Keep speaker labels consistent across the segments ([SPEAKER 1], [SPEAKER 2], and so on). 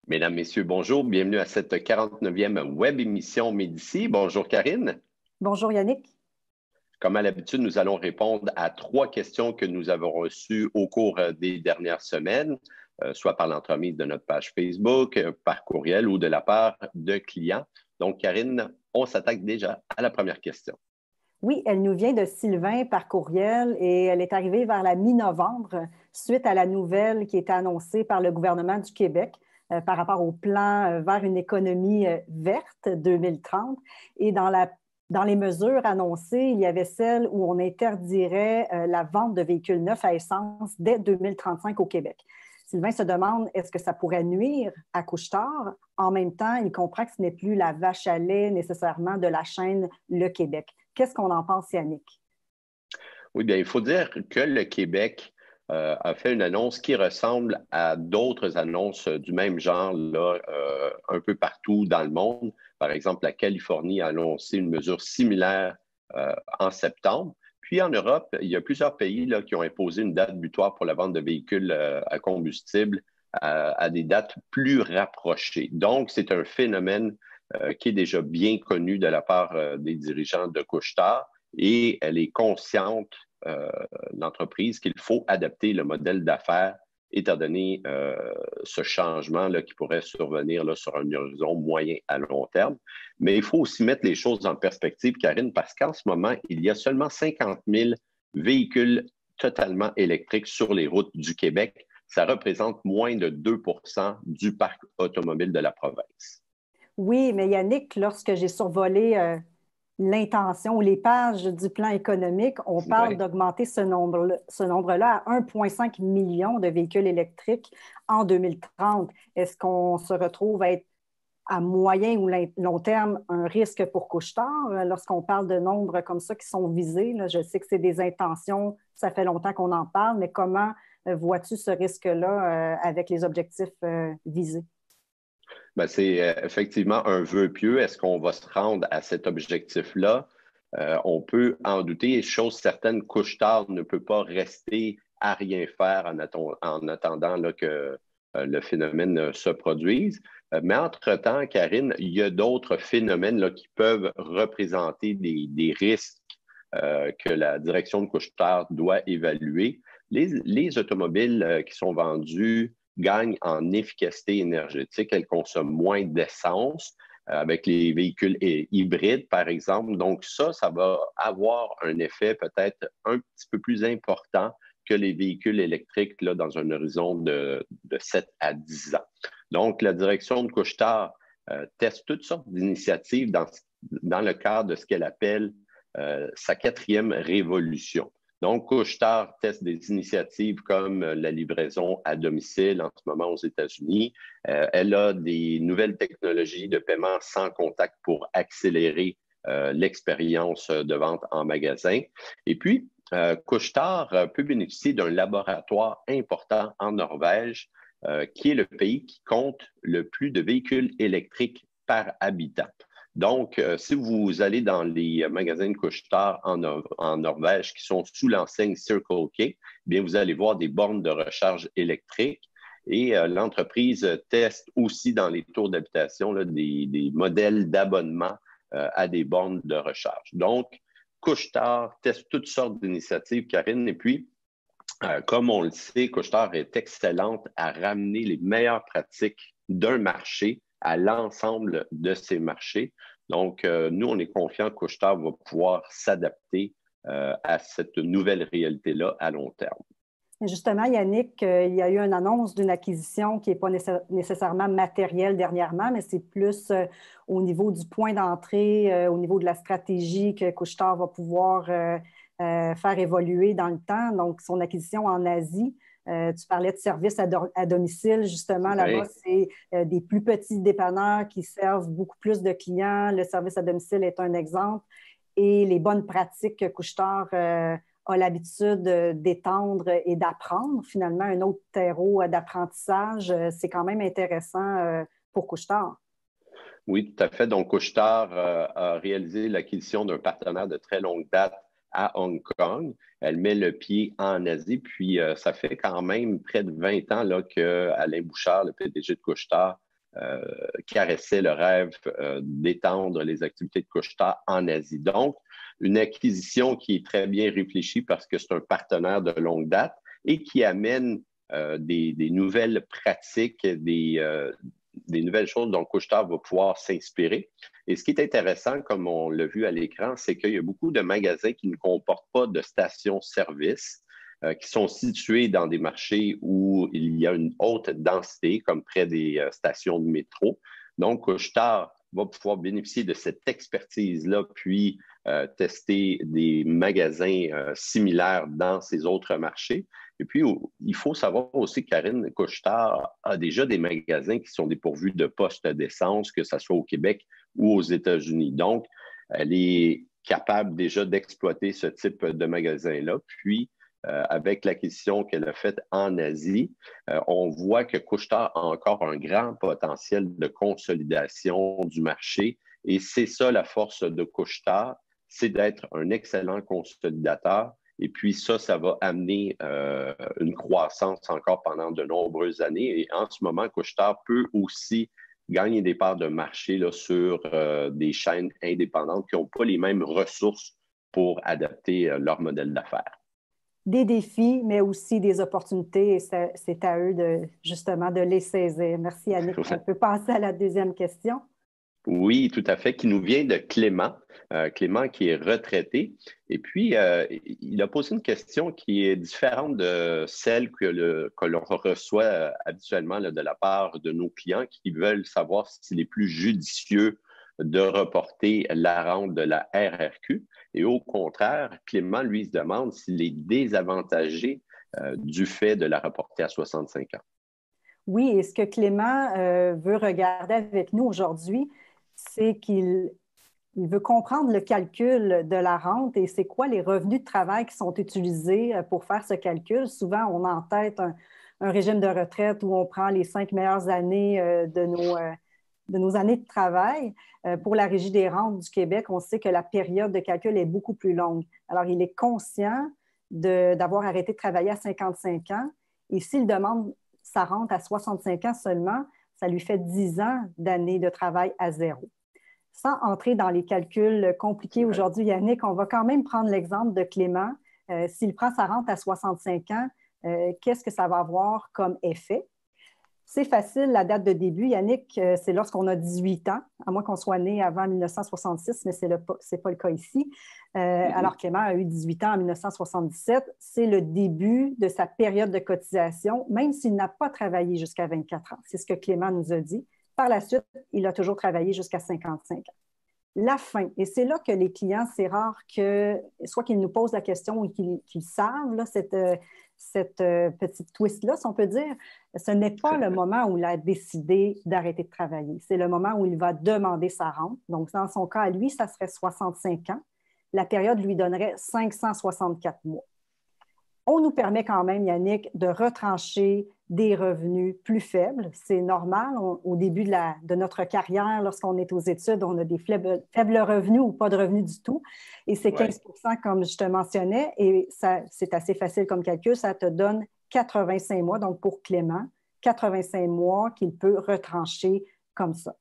[SPEAKER 1] Mesdames, Messieurs, bonjour. Bienvenue à cette 49e web émission Médici. Bonjour Karine.
[SPEAKER 2] Bonjour Yannick.
[SPEAKER 1] Comme à l'habitude, nous allons répondre à 3 questions que nous avons reçues au cours des dernières semaines, soit par l'entremise de notre page Facebook, par courriel ou de la part de clients. Donc, Karine, on s'attaque déjà à la première question.
[SPEAKER 2] Oui, elle nous vient de Sylvain par courriel et elle est arrivée vers la mi-novembre suite à la nouvelle qui était annoncée par le gouvernement du Québec par rapport au plan vers une économie verte 2030. Et dans les mesures annoncées, il y avait celle où on interdirait la vente de véhicules neufs à essence dès 2035 au Québec. Sylvain se demande, est-ce que ça pourrait nuire à Couche-Tard? En même temps, il comprend que ce n'est plus la vache à lait nécessairement de la chaîne Le Québec. Qu'est-ce qu'on en pense, Yannick?
[SPEAKER 1] Oui, bien, il faut dire que le Québec a fait une annonce qui ressemble à d'autres annonces du même genre là, un peu partout dans le monde. Par exemple, la Californie a annoncé une mesure similaire en septembre. Puis en Europe, il y a plusieurs pays là, qui ont imposé une date butoir pour la vente de véhicules à combustible à des dates plus rapprochées. Donc, c'est un phénomène qui est déjà bien connu de la part des dirigeants de Couche-Tard et elle est consciente, l'entreprise, qu'il faut adapter le modèle d'affaires étant donné ce changement là, qui pourrait survenir là, sur un horizon moyen à long terme. Mais il faut aussi mettre les choses en perspective, Karine, parce qu'en ce moment, il y a seulement 50 000 véhicules totalement électriques sur les routes du Québec. Ça représente moins de 2 du parc automobile de la province.
[SPEAKER 2] Oui, mais Yannick, lorsque j'ai survolé l'intention ou les pages du plan économique, on parle
[SPEAKER 1] Ouais.
[SPEAKER 2] d'augmenter ce nombre-là à 1,5 million de véhicules électriques en 2030. Est-ce qu'on se retrouve à être à moyen ou long terme un risque pour Couche-Tard lorsqu'on parle de nombres comme ça qui sont visés? Là, je sais que c'est des intentions, ça fait longtemps qu'on en parle, mais comment vois-tu ce risque-là avec les objectifs visés?
[SPEAKER 1] Ben, c'est effectivement un vœu pieux. Est-ce qu'on va se rendre à cet objectif-là? On peut en douter. Chose certaine, Couche-Tard ne peut pas rester à rien faire en attendant là, que le phénomène se produise. Mais entre-temps, Karine, il y a d'autres phénomènes là, qui peuvent représenter des risques que la direction de Couche-Tard doit évaluer. Les automobiles qui sont vendues gagnent en efficacité énergétique. Elles consomment moins d'essence avec les véhicules hybrides, par exemple. Donc ça va avoir un effet peut-être un petit peu plus important que les véhicules électriques là, dans un horizon de 7 à 10 ans. Donc, la direction de Couche-Tard teste toutes sortes d'initiatives dans le cadre de ce qu'elle appelle sa 4e révolution. Donc, Couche-Tard teste des initiatives comme la livraison à domicile en ce moment aux États-Unis. Elle a des nouvelles technologies de paiement sans contact pour accélérer l'expérience de vente en magasin. Et puis, Couche-Tard peut bénéficier d'un laboratoire important en Norvège, qui est le pays qui compte le plus de véhicules électriques par habitant. Donc, si vous allez dans les magasins de Couche-Tard en Norvège qui sont sous l'enseigne Circle K, bien, vous allez voir des bornes de recharge électrique et l'entreprise teste aussi dans les tours d'habitation là, des modèles d'abonnement à des bornes de recharge. Donc, Couche-Tard teste toutes sortes d'initiatives, Karine, et puis, comme on le sait, Couche-Tard est excellente à ramener les meilleures pratiques d'un marché à l'ensemble de ces marchés. Donc, nous, on est confiants que Couche-Tard va pouvoir s'adapter à cette nouvelle réalité-là à long terme.
[SPEAKER 2] Justement, Yannick, il y a eu une annonce d'une acquisition qui n'est pas nécessairement matérielle dernièrement, mais c'est plus au niveau du point d'entrée, au niveau de la stratégie que Couche-Tard va pouvoir faire évoluer dans le temps. Donc, son acquisition en Asie. Tu parlais de services à domicile. Justement, là-bas,
[SPEAKER 1] Oui.
[SPEAKER 2] c'est des plus petits dépanneurs qui servent beaucoup plus de clients. Le service à domicile est un exemple. Et les bonnes pratiques que Couche-Tard a l'habitude d'étendre et d'apprendre. Finalement, un autre terreau d'apprentissage, c'est quand même intéressant pour Couche-Tard.
[SPEAKER 1] Oui, tout à fait. Donc, Couche-Tard a réalisé l'acquisition d'un partenaire de très longue date à Hong Kong. Elle met le pied en Asie, puis ça fait quand même près de 20 ans là, que Alain Bouchard, le PDG de Couche-Tard, caressait le rêve d'étendre les activités de Couche-Tard en Asie. Donc, une acquisition qui est très bien réfléchie parce que c'est un partenaire de longue date et qui amène des nouvelles pratiques, des nouvelles choses dont Couche-Tard va pouvoir s'inspirer. Et ce qui est intéressant, comme on l'a vu à l'écran, c'est qu'il y a beaucoup de magasins qui ne comportent pas de stations-service, qui sont situés dans des marchés où il y a une haute densité, comme près des stations de métro. Donc, Couche-Tard va pouvoir bénéficier de cette expertise-là, puis tester des magasins similaires dans ces autres marchés. Et puis, il faut savoir aussi que Karine Couche-Tard a déjà des magasins qui sont dépourvus de postes d'essence, que ce soit au Québec ou aux États-Unis. Donc, elle est capable déjà d'exploiter ce type de magasin-là. Puis, avec l'acquisition qu'elle a faite en Asie, on voit que Couche-Tard a encore un grand potentiel de consolidation du marché. Et c'est ça la force de Couche-Tard, c'est d'être un excellent consolidateur. Et puis ça va amener une croissance encore pendant de nombreuses années. Et en ce moment, Couche-Tard peut aussi gagner des parts de marché là, sur des chaînes indépendantes qui n'ont pas les mêmes ressources pour adapter leur modèle d'affaires.
[SPEAKER 2] Des défis, mais aussi des opportunités, et c'est à eux justement de les saisir. Merci, Yannick. On peut passer à la deuxième question.
[SPEAKER 1] Oui, tout à fait, qui nous vient de Clément. Clément qui est retraité. Et puis, il a posé une question qui est différente de celle que l'on reçoit habituellement là, de la part de nos clients qui veulent savoir s'il est plus judicieux de reporter la rente de la RRQ. Et au contraire, Clément, lui, se demande s'il est désavantagé du fait de la reporter à 65 ans.
[SPEAKER 2] Oui, et ce que Clément veut regarder avec nous aujourd'hui, c'est qu'il veut comprendre le calcul de la rente et c'est quoi les revenus de travail qui sont utilisés pour faire ce calcul. Souvent, on a en tête un régime de retraite où on prend les 5 meilleures années de nos années de travail. Pour la Régie des rentes du Québec, on sait que la période de calcul est beaucoup plus longue. Alors, il est conscient d'avoir arrêté de travailler à 55 ans et s'il demande sa rente à 65 ans seulement, ça lui fait 10 ans d'années de travail à zéro. Sans entrer dans les calculs compliqués aujourd'hui, Yannick, on va quand même prendre l'exemple de Clément. S'il prend sa rente à 65 ans, qu'est-ce que ça va avoir comme effet? C'est facile, la date de début, Yannick, c'est lorsqu'on a 18 ans, à moins qu'on soit né avant 1966, mais ce n'est pas le cas ici. Alors, Clément a eu 18 ans en 1977. C'est le début de sa période de cotisation, même s'il n'a pas travaillé jusqu'à 24 ans. C'est ce que Clément nous a dit. Par la suite, il a toujours travaillé jusqu'à 55 ans. La fin, et c'est là que les clients, c'est rare que, soit qu'ils nous posent la question ou qu'ils savent, là, cette petite twist-là, si on peut dire, ce n'est pas le moment où il a décidé d'arrêter de travailler. C'est le moment où il va demander sa rente. Donc, dans son cas, à lui, ça serait 65 ans. La période lui donnerait 564 mois. On nous permet quand même, Yannick, de retrancher des revenus plus faibles. C'est normal. Au début de notre carrière, lorsqu'on est aux études, on a des faibles revenus ou pas de revenus du tout. Et c'est 15 comme je te mentionnais. Et c'est assez facile comme calcul. Ça te donne 85 mois. Donc, pour Clément, 85 mois qu'il peut retrancher comme ça.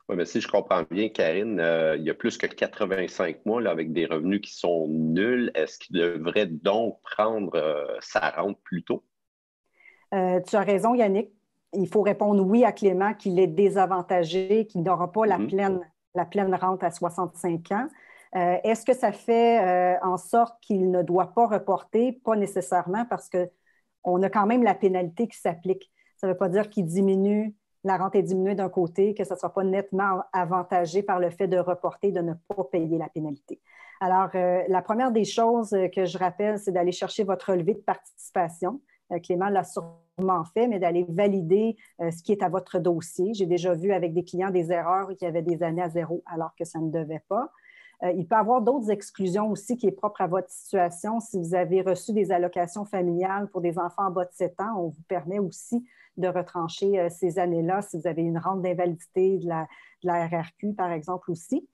[SPEAKER 1] Oui, mais si je comprends bien, Karine, il y a plus que 85 mois là, avec des revenus qui sont nuls. Est-ce qu'il devrait donc prendre sa rente plus tôt?
[SPEAKER 2] Tu as raison, Yannick. Il faut répondre oui à Clément qu'il est désavantagé, qu'il n'aura pas la pleine rente à 65 ans. Est-ce que ça fait en sorte qu'il ne doit pas reporter? Pas nécessairement parce qu'on a quand même la pénalité qui s'applique. Ça ne veut pas dire qu'il diminue, la rente est diminuée d'un côté, que ça ne soit pas nettement avantagé par le fait de reporter, de ne pas payer la pénalité. Alors, la première des choses que je rappelle, c'est d'aller chercher votre relevé de participation. Clément l'a sûrement fait, mais d'aller valider ce qui est à votre dossier. J'ai déjà vu avec des clients des erreurs qui avaient des années à zéro alors que ça ne devait pas. Il peut y avoir d'autres exclusions aussi qui est propre à votre situation. Si vous avez reçu des allocations familiales pour des enfants en bas de 7 ans, on vous permet aussi de retrancher ces années-là. Si vous avez une rente d'invalidité de la RRQ, par exemple, aussi,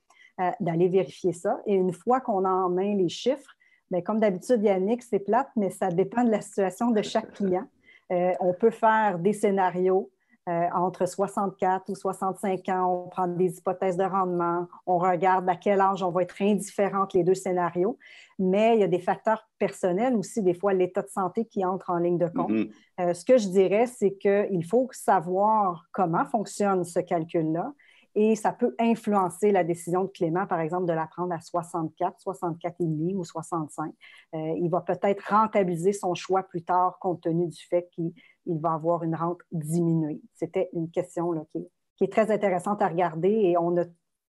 [SPEAKER 2] d'aller vérifier ça. Et une fois qu'on a en main les chiffres, bien, comme d'habitude, Yannick, c'est plate, mais ça dépend de la situation de chaque client. On peut faire des scénarios entre 64 ou 65 ans, on prend des hypothèses de rendement, on regarde à quel âge on va être indifférent entre les deux scénarios, mais il y a des facteurs personnels aussi, des fois l'état de santé qui entre en ligne de compte. Ce que je dirais, c'est qu'il faut savoir comment fonctionne ce calcul-là et ça peut influencer la décision de Clément, par exemple, de la prendre à 64, 64,5 ou 65. Il va peut-être rentabiliser son choix plus tard compte tenu du fait qu'il va avoir une rente diminuée. C'était une question là, qui est très intéressante à regarder et on a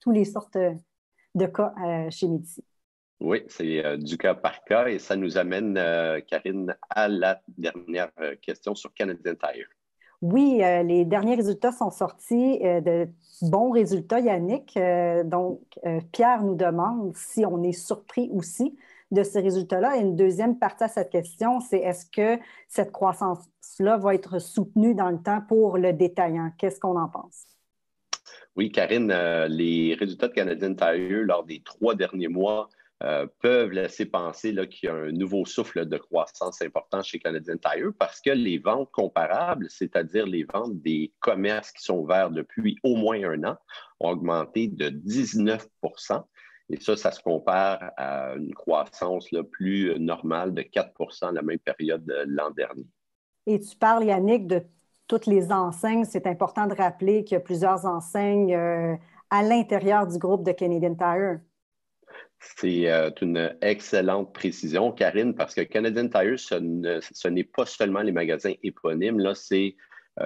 [SPEAKER 2] toutes les sortes de cas chez Médicis.
[SPEAKER 1] Oui, c'est du cas par cas et ça nous amène, Karine, à la dernière question sur Canadian Tire.
[SPEAKER 2] Oui, les derniers résultats sont sortis, de bons résultats, Yannick. Donc, Pierre nous demande si on est surpris aussi de ces résultats-là. Et une deuxième partie à cette question, c'est est-ce que cette croissance-là va être soutenue dans le temps pour le détaillant? Qu'est-ce qu'on en pense?
[SPEAKER 1] Oui, Karine, les résultats de Canadian Tire lors des 3 derniers mois peuvent laisser penser qu'il y a un nouveau souffle de croissance important chez Canadian Tire parce que les ventes comparables, c'est-à-dire les ventes des commerces qui sont ouverts depuis au moins un an, ont augmenté de 19 et ça se compare à une croissance plus normale de 4 la même période de l'an dernier.
[SPEAKER 2] Et tu parles, Yannick, de toutes les enseignes. C'est important de rappeler qu'il y a plusieurs enseignes à l'intérieur du groupe de Canadian Tire.
[SPEAKER 1] C'est une excellente précision, Karine, parce que Canadian Tire, ce n'est pas seulement les magasins éponymes, là, c'est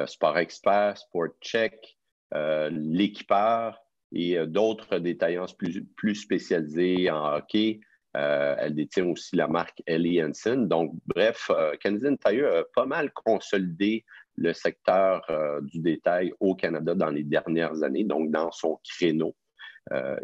[SPEAKER 1] Sport Expert, Sport Check, l'Équipeur et d'autres détaillances plus spécialisées en hockey. Elle détient aussi la marque Helly Hansen. Donc, bref, Canadian Tire a pas mal consolidé le secteur du détail au Canada dans les dernières années, donc dans son créneau.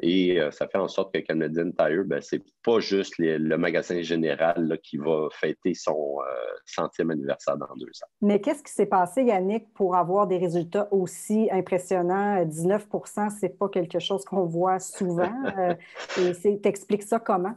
[SPEAKER 1] Et ça fait en sorte que Canadian Tire, c'est pas juste le magasin général là, qui va fêter son 100e anniversaire dans 2 ans.
[SPEAKER 2] Mais qu'est-ce qui s'est passé, Yannick, pour avoir des résultats aussi impressionnants? 19 c'est pas quelque chose qu'on voit souvent. T'expliques ça comment?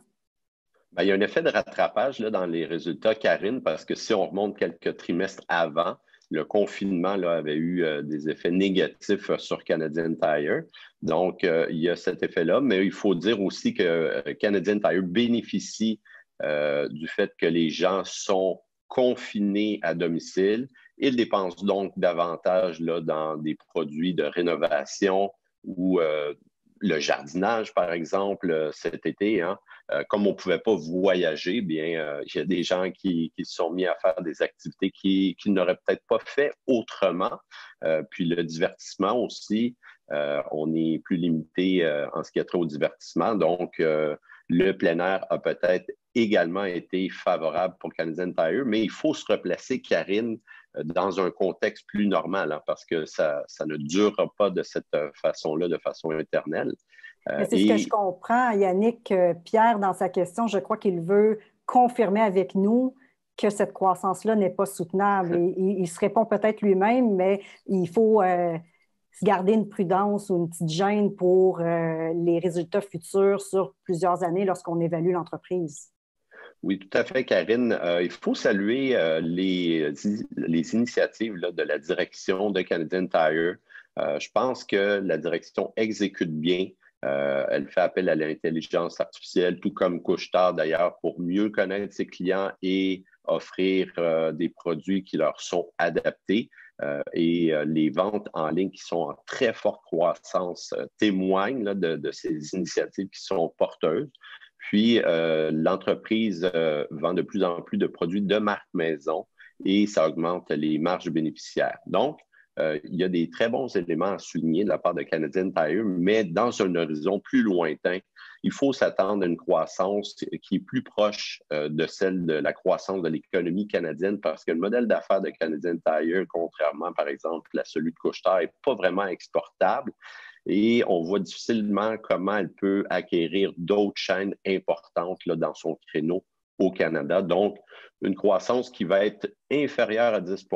[SPEAKER 1] Il y a un effet de rattrapage là, dans les résultats, Karine, parce que si on remonte quelques trimestres avant, le confinement là, avait eu des effets négatifs sur Canadian Tire. Donc, il y a cet effet-là, mais il faut dire aussi que Canadian Tire bénéficie du fait que les gens sont confinés à domicile. Ils dépensent donc davantage là, dans des produits de rénovation ou le jardinage, par exemple, cet été, hein. Comme on ne pouvait pas voyager, bien, il y a des gens qui se sont mis à faire des activités qu'ils n'auraient peut-être pas fait autrement. Puis le divertissement aussi, on est plus limité en ce qui a trait au divertissement. Donc, le plein air a peut-être également été favorable pour Canadian Tire, mais il faut se replacer, Karine, dans un contexte plus normal, hein, parce que ça ne durera pas de cette façon-là, de façon éternelle.
[SPEAKER 2] C'est ce que je comprends, Yannick. Pierre, dans sa question, je crois qu'il veut confirmer avec nous que cette croissance-là n'est pas soutenable. Il se répond peut-être lui-même, mais il faut se garder une prudence ou une petite gêne pour les résultats futurs sur plusieurs années lorsqu'on évalue l'entreprise.
[SPEAKER 1] Oui, tout à fait, Karine. Il faut saluer les initiatives là, de la direction de Canadian Tire. Je pense que la direction exécute bien. Elle fait appel à l'intelligence artificielle, tout comme Couche-Tard d'ailleurs, pour mieux connaître ses clients et offrir des produits qui leur sont adaptés. Et les ventes en ligne qui sont en très forte croissance témoignent là, de ces initiatives qui sont porteuses. Puis, l'entreprise vend de plus en plus de produits de marque maison et ça augmente les marges bénéficiaires. Donc, il y a des très bons éléments à souligner de la part de Canadian Tire, mais dans un horizon plus lointain, il faut s'attendre à une croissance qui est plus proche de celle de la croissance de l'économie canadienne parce que le modèle d'affaires de Canadian Tire, contrairement par exemple à celui de Couche-Tard, n'est pas vraiment exportable. Et on voit difficilement comment elle peut acquérir d'autres chaînes importantes là, dans son créneau au Canada. Donc, une croissance qui va être inférieure à 10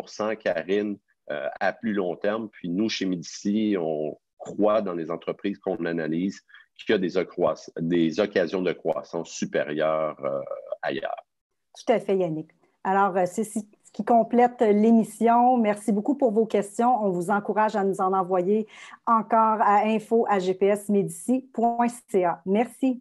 [SPEAKER 1] Karine, à plus long terme. Puis nous, chez Médicis, on croit dans les entreprises qu'on analyse qu'il y a des occasions de croissance supérieures ailleurs.
[SPEAKER 2] Tout à fait, Yannick. Alors, c'est ce qui complète l'émission. Merci beaucoup pour vos questions. On vous encourage à nous en envoyer encore à info@gpsmedici.ca. Merci.